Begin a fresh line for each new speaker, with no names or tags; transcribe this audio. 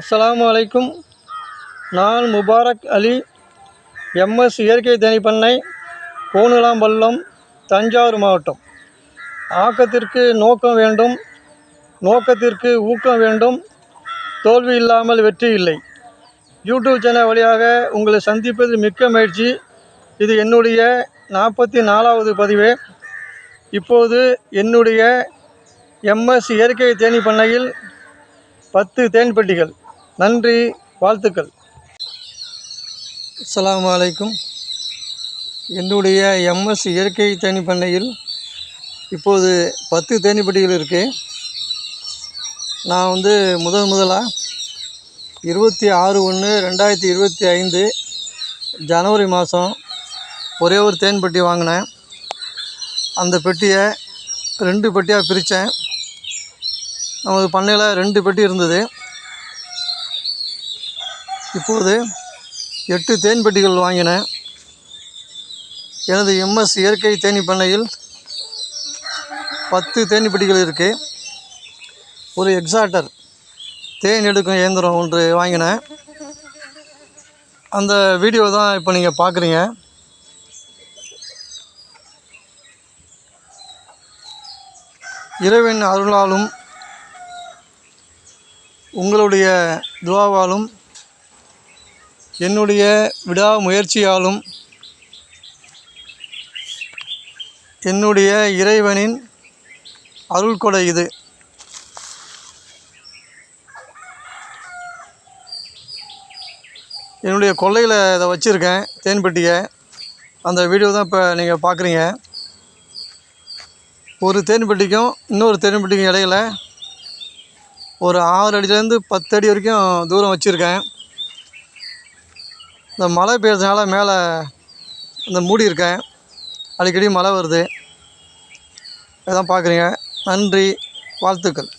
அஸ்ஸலாமு அலைக்கும். நான் முபாரக் அலி, எம்எஸ் இயற்கை தேனீ பண்ணை, கோணுலாம்பள்ளம், தஞ்சாவூர் மாவட்டம். ஆக்கத்திற்கு நோக்கம் வேண்டும், நோக்கத்திற்கு ஊக்கம் வேண்டும், தோல்வி இல்லாமல் வெற்றி இல்லை. யூடியூப் சேனல் வழியாக உங்களை சந்திப்பது மிக்க மகிழ்ச்சி. இது என்னுடைய 44வது பதிவு. இப்போது என்னுடைய எம்எஸ் இயற்கை தேனீ பண்ணையில் 10 தேன் பெட்டிகள். நன்றி, வாழ்த்துக்கள். அஸ்ஸலாமு அலைக்கும். என்னுடைய எம்எஸ் இயற்கை தேனீ பண்ணையில் இப்போது 10 தேனீ பெட்டிகள் இருக்குது. நான் முதலாக 26/1/2025 ஜனவரி மாதம் ஒரே ஒரு தேன் பெட்டி வாங்கினேன். அந்த பெட்டியை 2 பெட்டியாக பிரித்தேன். நமது பண்ணையில் 2 பெட்டி இருந்தது. இப்போது 8 தேன் பெட்டிகள் வாங்கினேன். எனது எம்எஸ் இயற்கை தேனீ பண்ணையில் 10 தேனீ பெட்டிகள் இருக்குது. ஒரு எக்ஸாக்டர் தேன் எடுக்கும் இயந்திரம் ஒன்று வாங்கினேன். அந்த வீடியோ தான் இப்போ நீங்கள் பார்க்குறீங்க. இறைவன் அருளாலும் உங்களுடைய துஆவாலும் என்னுடைய விடாமுயற்சியாலும் என்னுடைய இறைவனின் அருள் கொடை இது. என்னுடைய கொல்லையில் இதை வச்சுருக்கேன், தேன் பெட்டியை. அந்த வீடியோ தான் இப்போ நீங்கள் பார்க்குறீங்க. ஒரு தேன் பெட்டிக்கும் இன்னொரு தேன் பெட்டிக்கும் இடையில ஒரு 6 அடியிலேருந்து 10 அடி வரைக்கும் தூரம் வச்சுருக்கேன். இந்த மழை பெய்யறதுனால மேலே இந்த மூடி இருக்கேன். அடிக்கடி மழை வருது. இதான் பார்க்குறீங்க. நன்றி, வாழ்த்துக்கள்.